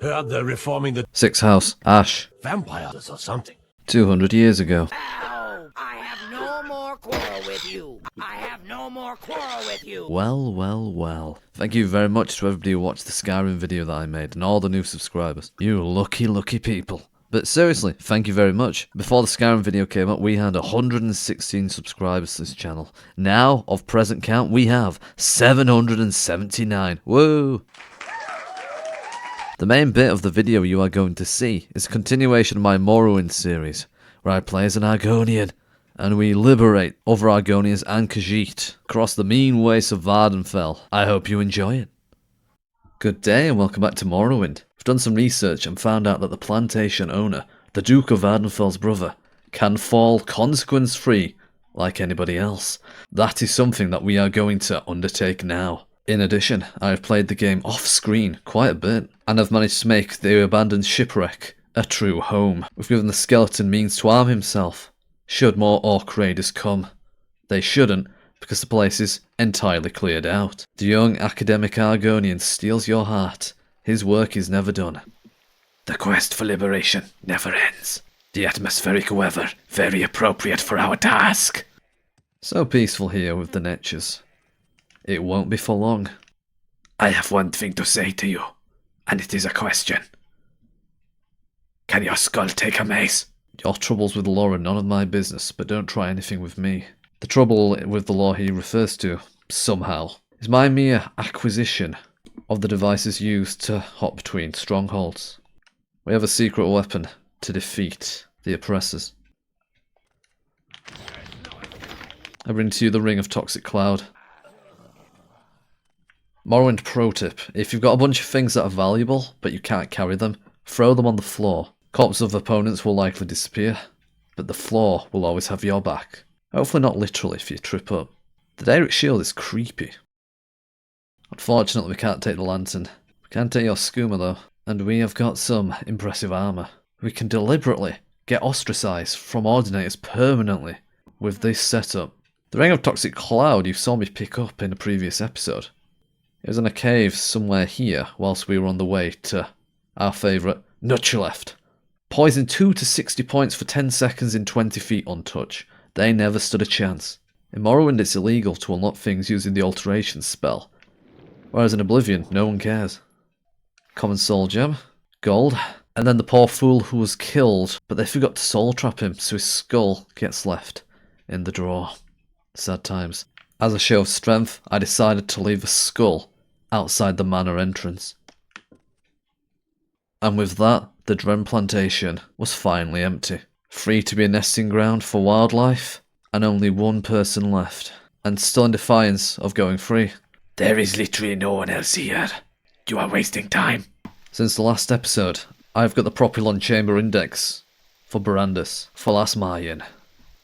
Heard they're reforming the 6th house, Ash. vampires or something. 200 years ago. Ow! I have no more quarrel with you. I have no more quarrel with you. Well, well, well. Thank you very much to everybody who watched the Skyrim video that I made and all the new subscribers. You lucky, lucky people. But seriously, thank you very much. Before the Skyrim video came up, we had 116 subscribers to this channel. Now, of present count, we have 779. Whoa! The main bit of the video you are going to see is a continuation of my Morrowind series, where I play as an Argonian, and we liberate other Argonians and Khajiit across the mean wastes of Vvardenfell. I hope you enjoy it. Good day and welcome back to Morrowind. I've done some research and found out that the plantation owner, the Duke of Vvardenfell's brother, can fall consequence-free like anybody else. That is something that we are going to undertake now. In addition, I have played the game off-screen quite a bit, and have managed to make the abandoned shipwreck a true home. We've given the skeleton means to arm himself, should more orc raiders come. They shouldn't, because the place is entirely cleared out. The young academic Argonian steals your heart. His work is never done. The quest for liberation never ends. The atmospheric weather very appropriate for our task. So peaceful here with the Netchers. It won't be for long. I have one thing to say to you, and it is a question. Can your skull take a mace? Your troubles with the law are none of my business, but don't try anything with me. The trouble with the law he refers to, somehow, is my mere acquisition of the devices used to hop between strongholds. We have a secret weapon to defeat the oppressors. I bring to you the Ring of Toxic Cloud. Morrowind pro tip: if you've got a bunch of things that are valuable, but you can't carry them, throw them on the floor. Corpses of opponents will likely disappear, but the floor will always have your back. Hopefully not literally if you trip up. The Daedric shield is creepy. Unfortunately we can't take the lantern. We can take your skooma though, and we have got some impressive armour. We can deliberately get ostracised from Ordinators permanently with this setup. The Ring of Toxic Cloud you saw me pick up in a previous episode. It was in a cave somewhere here whilst we were on the way to our favourite Nutchleft. Poison 2 to 60 points for 10 seconds in 20 feet on touch. They never stood a chance. In Morrowind it's illegal to unlock things using the Alteration spell, whereas in Oblivion no one cares. Common soul gem, gold, and then the poor fool who was killed, but they forgot to soul trap him, so his skull gets left in the drawer. Sad times. As a show of strength, I decided to leave a skull outside the manor entrance. And with that, the Dren plantation was finally empty. Free to be a nesting ground for wildlife, and only one person left. And still in defiance of going free. There is literally no one else here. You are wasting time. Since the last episode, I've got the Propylon Chamber Index for Barandus, Phalasmayan,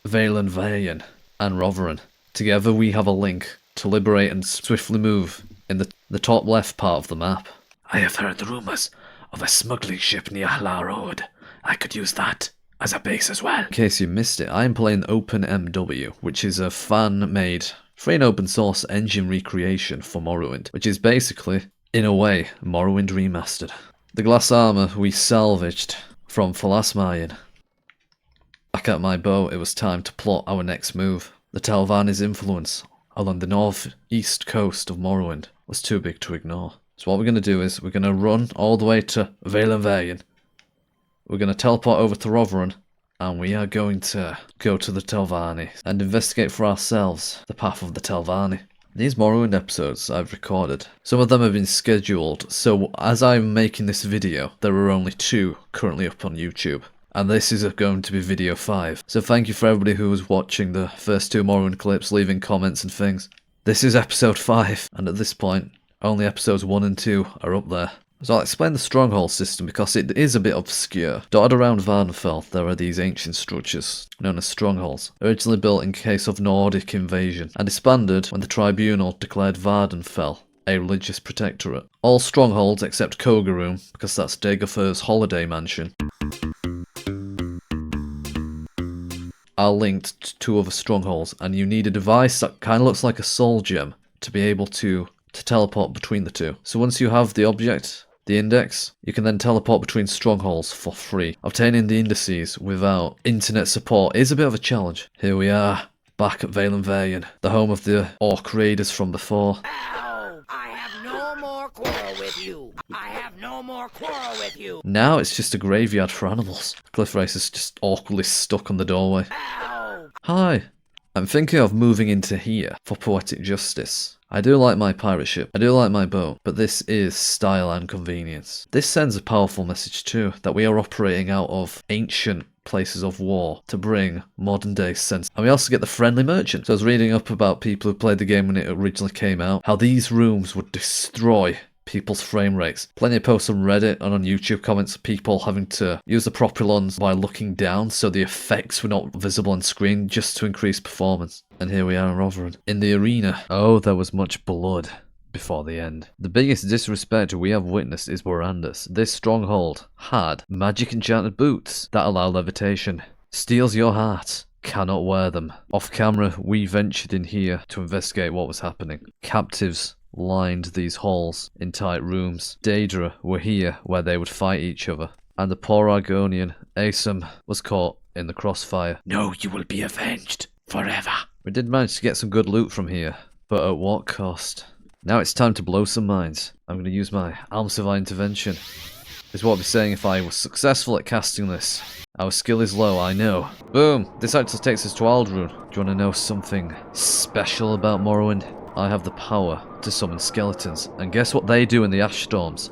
Valenvayan, and Roveran. Together we have a link to liberate and swiftly move in the top left part of the map. I have heard rumours of a smuggling ship near Hala Road. I could use that as a base as well. In case you missed it, I am playing OpenMW, which is a fan-made, free and open source engine recreation for Morrowind, which is basically, in a way, Morrowind remastered. The glass armour we salvaged from Phalasmayan. Back at my bow, it was time to plot our next move. The Telvanni's influence along the northeast coast of Morrowind was too big to ignore. So what we're going to do is we're going to run all the way to Valenvayan. We're going to teleport over to Roveran, and we are going to go to the Telvanni and investigate for ourselves the path of the Telvanni. These Morrowind episodes I've recorded, some of them have been scheduled, so as I'm making this video, there are only 2 currently up on YouTube. And this is going to be video 5. So thank you for everybody who was watching the first 2 Morrowind clips, leaving comments and things. This is episode 5, and at this point, only episodes 1 and 2 are up there. So I'll explain the Stronghold system because it is a bit obscure. Dotted around Vvardenfell, there are these ancient structures, known as strongholds, originally built in case of Nordic invasion, and disbanded when the Tribunal declared Vvardenfell a religious protectorate. All strongholds except Kogaroom, because that's Dagorthur's holiday mansion, are linked to 2 other strongholds, and you need a device that kind of looks like a soul gem to be able to teleport between the 2. So once you have the object, the index. You can then teleport between strongholds for free. Obtaining the indices without internet support is a bit of a challenge. Here we are, back at Valenvarian, the home of the orc raiders from before. Ow! I have no more quarrel with you. I have no more quarrel with you. Now it's just a graveyard for animals. Cliff Race is just awkwardly stuck on the doorway. Ow! Hi. I'm thinking of moving into here for poetic justice. I do like my pirate ship, I do like my boat, but this is style and convenience. This sends a powerful message too, that we are operating out of ancient places of war to bring modern day sense. And we also get the friendly merchant. So I was reading up about people who played the game when it originally came out, how these rooms would destroy people's frame rates. Plenty of posts on Reddit and on YouTube comments of people having to use the propylons by looking down so the effects were not visible on screen just to increase performance. And here we are in Rotherham. In the arena, oh, there was much blood before the end. The biggest disrespect we have witnessed is Morandus. This stronghold had magic enchanted boots that allow levitation. Steals your heart. Cannot wear them. Off camera, we ventured in here to investigate what was happening. Captives lined these halls in tight rooms. Daedra were here where they would fight each other. And the poor Argonian, Asum, was caught in the crossfire. No, you will be avenged forever. We did manage to get some good loot from here, but at what cost? Now it's time to blow some minds. I'm going to use my Almsivine intervention. Is what I'd be saying if I was successful at casting this. Our skill is low, I know. Boom! This actually takes us to Aldrune. Do you want to know something special about Morrowind? I have the power to summon skeletons. And guess what they do in the ash storms?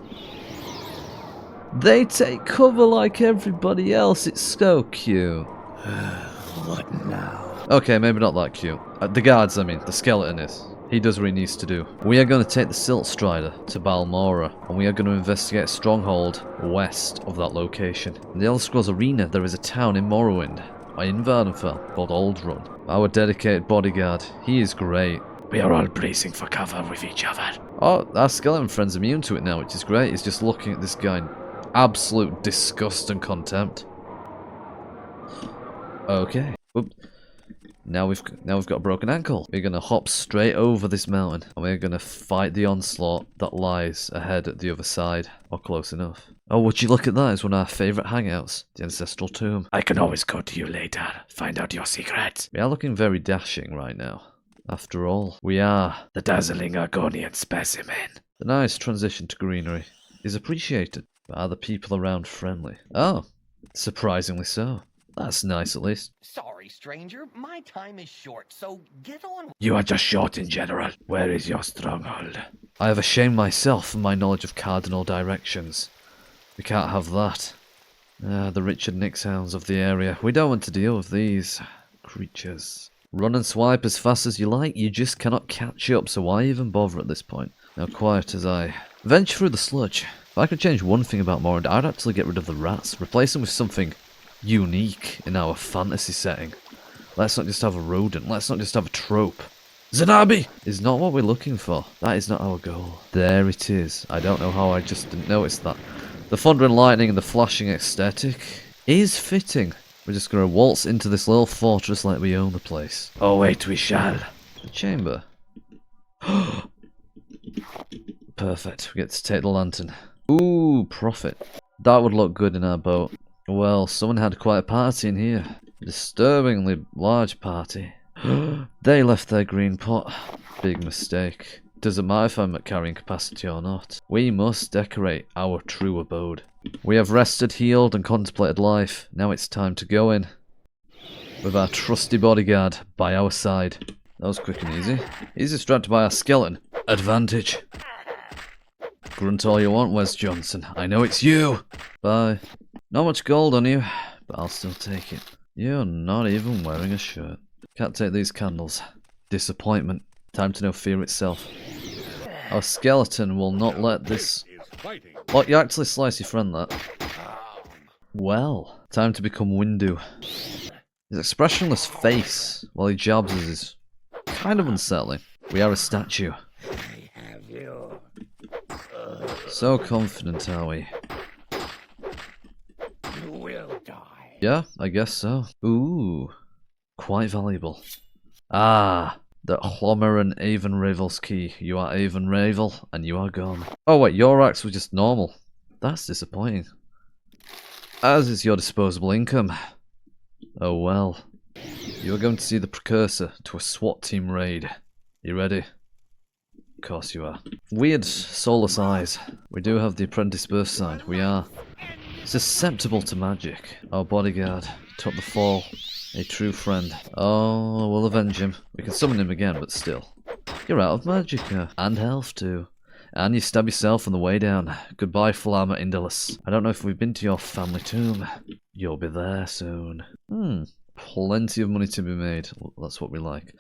They take cover like everybody else. It's so cute. What now? Okay, maybe not that cute. The guards, I mean. The skeleton is. He does what he needs to do. We are going to take the Silt Strider to Balmora, and we are going to investigate a stronghold west of that location. In the Elder Scrolls Arena, there is a town in Morrowind, in Vardenfell, called Aldrun. Our dedicated bodyguard, he is great. We are all bracing for cover with each other. Oh, our skeleton friend's immune to it now, which is great. He's just looking at this guy in absolute disgust and contempt. Okay. Oop. Now we've got a broken ankle. We're going to hop straight over this mountain, and we're going to fight the onslaught that lies ahead at the other side, or close enough. Oh, would you look at that? It's one of our favourite hangouts, the Ancestral Tomb. I can always go to you later. Find out your secrets. We are looking very dashing right now. After all, we are The dazzling Argonian specimen. The nice transition to greenery is appreciated, but are the people around friendly? Oh, surprisingly so. That's nice at least. Sorry, stranger. My time is short, so get on. You are just short in general. Where is your stronghold? I have ashamed myself for my knowledge of cardinal directions. We can't have that. The Richard Nix hounds of the area. We don't want to deal with these creatures. Run and swipe as fast as you like, you just cannot catch up, so why even bother at this point? Now quiet as I venture through the sludge. If I could change one thing about Morrowind, I'd actually get rid of the rats, replace them with something unique in our fantasy setting. Let's not just have a rodent, let's not just have a trope. Zanabi is not what we're looking for. That is not our goal. There it is. I don't know how I just didn't notice that. The thunder and lightning and the flashing aesthetic is fitting. We're just going to waltz into this little fortress like we own the place. Oh wait, we shall. The chamber. Perfect. We get to take the lantern. Ooh, profit. That would look good in our boat. Well, someone had quite a party in here. A disturbingly large party. They left their green pot. Big mistake. Doesn't matter if I'm at carrying capacity or not. We must decorate our true abode. We have rested, healed, and contemplated life. Now it's time to go in. With our trusty bodyguard by our side. That was quick and easy. He's distracted by our skeleton. Advantage. Grunt all you want, Wes Johnson. I know it's you. Bye. Not much gold on you, but I'll still take it. You're not even wearing a shirt. Can't take these candles. Disappointment. Time to know fear itself. Our skeleton will not let this... Look, you actually slice your friend that. Well, time to become Windu. His expressionless face while he jabs us is kind of unsettling. We are a statue. I have you. So confident, are we? You will die. Yeah, I guess so. Ooh, quite valuable. Ah, the Hlomerin Avon Ravel's key. You are Avon Ravel, and you are gone. Oh wait, your axe was just normal. That's disappointing. As is your disposable income. Oh well. You are going to see the precursor to a SWAT team raid. You ready? Of course you are. Weird, soulless eyes. We do have the apprentice birth sign. We are susceptible to magic. Our bodyguard took the fall. A true friend. Oh, we'll avenge him. We can summon him again, but still. You're out of magicka. And health too. And you stab yourself on the way down. Goodbye, Flama Indolus. I don't know if we've been to your family tomb. You'll be there soon. Plenty of money to be made. That's what we like.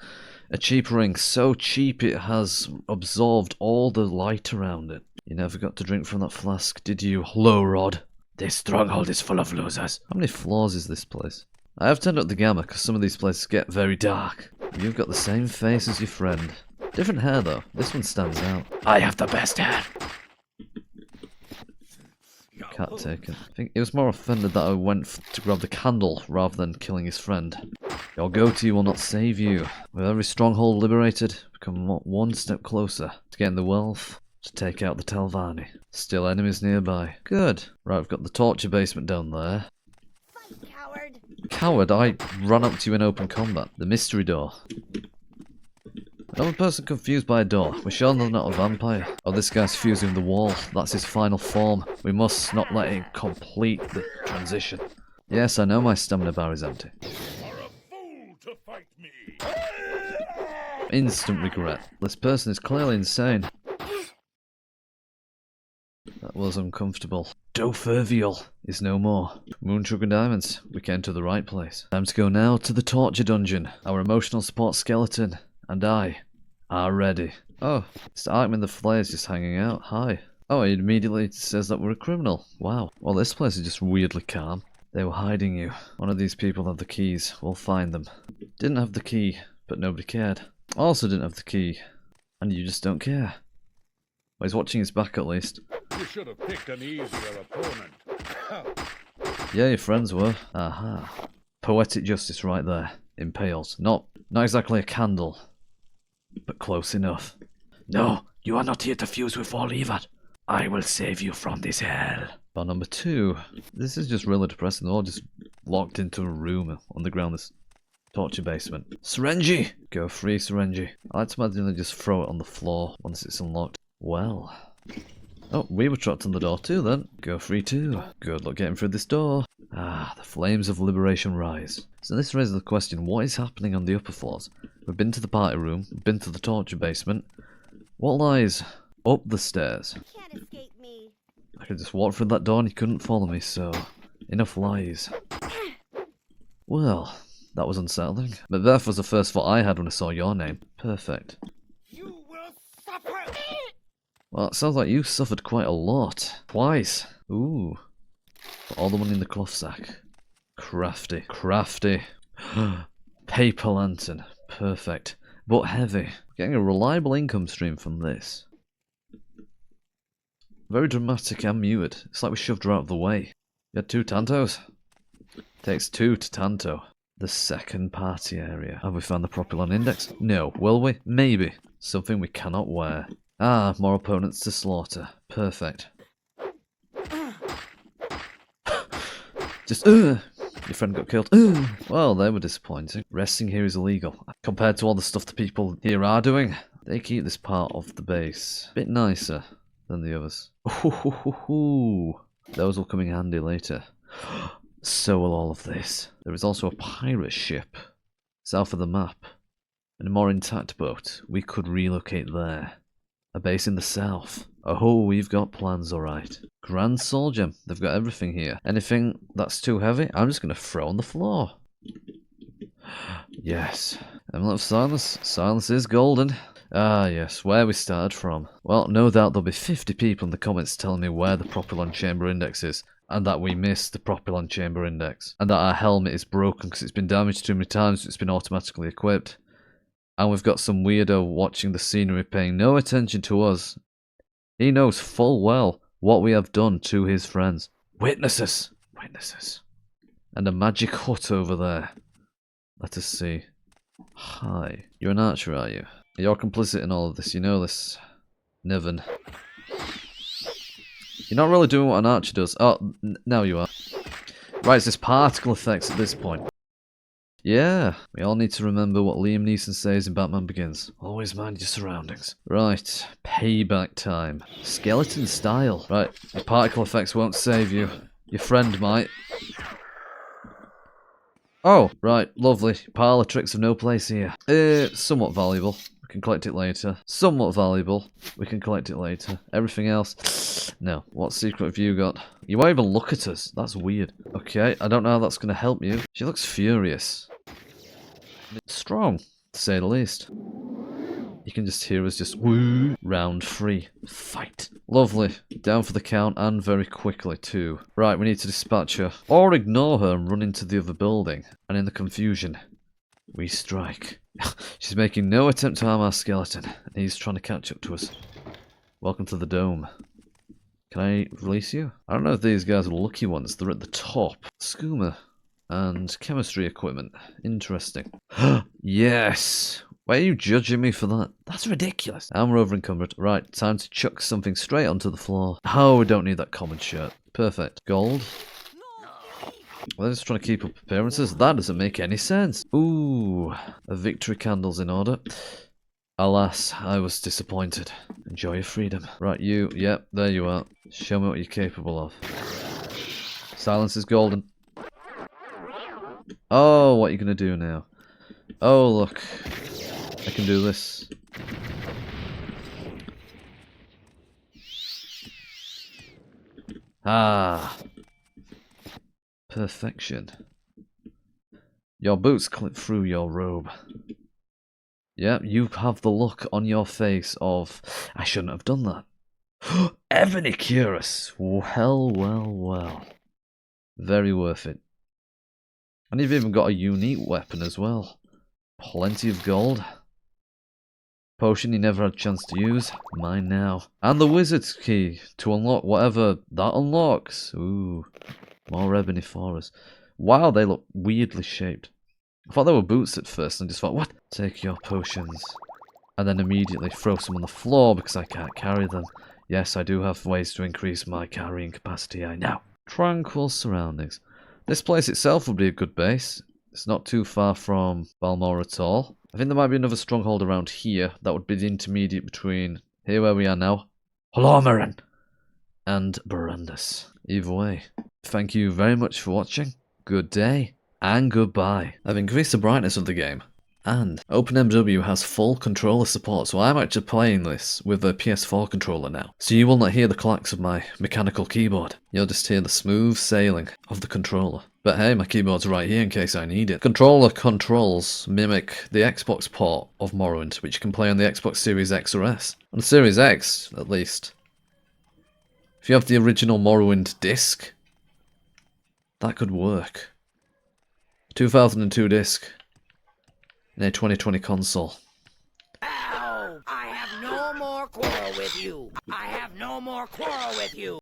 A cheap ring. So cheap it has absorbed all the light around it. You never got to drink from that flask, did you, low rod? This stronghold is full of losers. How many floors is this place? I have turned up the gamma because some of these places get very dark. You've got the same face as your friend. Different hair though. This one stands out. I have the best hair. Cat taken. I think he was more offended that I went to grab the candle rather than killing his friend. Your goatee will not save you. With every stronghold liberated, become one step closer to getting the wealth to take out the Telvanni. Still enemies nearby. Good. Right, we've got the torture basement down there. Fight, coward. Coward, I ran up to you in open combat. The mystery door. Another person confused by a door. We're sure they're not a vampire. Oh, this guy's fusing with the wall. That's his final form. We must not let him complete the transition. Yes, I know my stamina bar is empty. You are a fool to fight me. Instant regret. This person is clearly insane. That was uncomfortable. Dofervial is no more. Moon Sugar Diamonds. We came to the right place. Time to go now to the torture dungeon. Our emotional support skeleton and I are ready. Oh, it's Arkman the Flay is just hanging out. Hi. Oh, he immediately says that we're a criminal. Wow. Well, this place is just weirdly calm. They were hiding you. One of these people have the keys. We'll find them. Didn't have the key, but nobody cared. Also didn't have the key, and you just don't care. Well, he's watching his back at least. You should have picked an easier opponent. Yeah, your friends were. Aha. Poetic justice right there. Impaled. Not exactly a candle, but close enough. No, you are not here to fuse with all evil. I will save you from this hell. Bar number 2. This is just really depressing. They're all just locked into a room on the ground. This torture basement. Syringe! Go free, Syringe. I like to imagine they just throw it on the floor once it's unlocked. Well. Oh, we were trapped on the door too then. Go free too. Good luck getting through this door. Ah, the flames of liberation rise. So this raises the question, what is happening on the upper floors? We've been to the party room, we've been to the torture basement. What lies up the stairs? Can't escape me. I could just walk through that door and you couldn't follow me, so enough lies. Well, that was unsettling. Macbeth was the first thought I had when I saw your name. Perfect. You will suffer. Well, it sounds like you suffered quite a lot. Twice. Ooh. Put all the money in the cloth sack. Crafty. Crafty. Paper lantern. Perfect. But heavy. Getting a reliable income stream from this. Very dramatic and muted. It's like we shoved her out of the way. You had 2 tantos? Takes 2 to tanto. The second party area. Have we found the Propylon Index? No. Will we? Maybe. Something we cannot wear. Ah, more opponents to slaughter. Perfect. Just, your friend got killed. Well, they were disappointing. Resting here is illegal. Compared to all the stuff the people here are doing, they keep this part of the base a bit nicer than the others. Those will come in handy later. So will all of this. There is also a pirate ship south of the map. And a more intact boat. We could relocate there. A base in the south. Oh, we've got plans, alright. Grand Soul Gem. They've got everything here. Anything that's too heavy, I'm just going to throw on the floor. Yes. Emblem of Silence. Silence is golden. Ah, yes. Where we started from. Well, no doubt there'll be 50 people in the comments telling me where the Propylon Chamber Index is. And that we missed the Propylon Chamber Index. And that our helmet is broken because it's been damaged too many times, so it's been automatically equipped. And we've got some weirdo watching the scenery paying no attention to us. He knows full well what we have done to his friends. Witnesses! Witnesses. And a magic hut over there. Let us see. Hi. You're an archer, are you? You're complicit in all of this, you know this. Niven. You're not really doing what an archer does. Oh, now you are. Right, it's this particle effects at this point. Yeah, we all need to remember what Liam Neeson says in Batman Begins. Always mind your surroundings. Right, payback time. Skeleton style. Right, the particle effects won't save you. Your friend might. Oh, right, lovely. Parlour tricks have no place here. Somewhat valuable. We can collect it later. Somewhat valuable. We can collect it later. Everything else, no. What secret have you got? You won't even look at us. That's weird. Okay, I don't know how that's going to help you. She looks furious. Strong, to say the least. You can just hear us just woo. Round 3. Fight. Lovely. Down for the count and very quickly too. Right, we need to dispatch her. Or ignore her and run into the other building. And in the confusion, we strike. She's making no attempt to harm our skeleton. And he's trying to catch up to us. Welcome to the dome. Can I release you? I don't know if these guys are lucky ones. They're at the top. Skooma. And chemistry equipment. Interesting. Yes! Why are you judging me for that? That's ridiculous. And we're over encumbered. Right, time to chuck something straight onto the floor. Oh, we don't need that common shirt. Perfect. Gold. Well, they're just trying to keep up appearances. That doesn't make any sense. Ooh, a victory candle's in order. Alas, I was disappointed. Enjoy your freedom. Right, you. Yep, there you are. Show me what you're capable of. Silence is golden. Oh, what are you going to do now? Oh, look. I can do this. Ah. Perfection. Your boots clip through your robe. Yep, you have the look on your face of, I shouldn't have done that. Ebony Cuirass. Well, well, well. Very worth it. And you've even got a unique weapon as well. Plenty of gold. Potion you never had a chance to use. Mine now. And the wizard's key to unlock whatever that unlocks. Ooh. More ebony for us. Wow, they look weirdly shaped. I thought they were boots at first and just thought, what? Take your potions. And then immediately throw some on the floor because I can't carry them. Yes, I do have ways to increase my carrying capacity, I know. Tranquil surroundings. This place itself would be a good base. It's not too far from Balmore at all. I think there might be another stronghold around here. That would be the intermediate between here where we are now, Holomaran, and Barandus. Either way, thank you very much for watching. Good day, and goodbye. I've increased the brightness of the game, and OpenMW has full controller support, so I'm actually playing this with a PS4 controller now. So you will not hear the clacks of my mechanical keyboard. You'll just hear the smooth sailing of the controller. But hey, my keyboard's right here in case I need it. Controller controls mimic the Xbox port of Morrowind, which you can play on the Xbox Series X or S. On the Series X, at least. If you have the original Morrowind disc, that could work. 2002 disc in a 2020 console. Ow! I have no more quarrel with you. I have no more quarrel with you.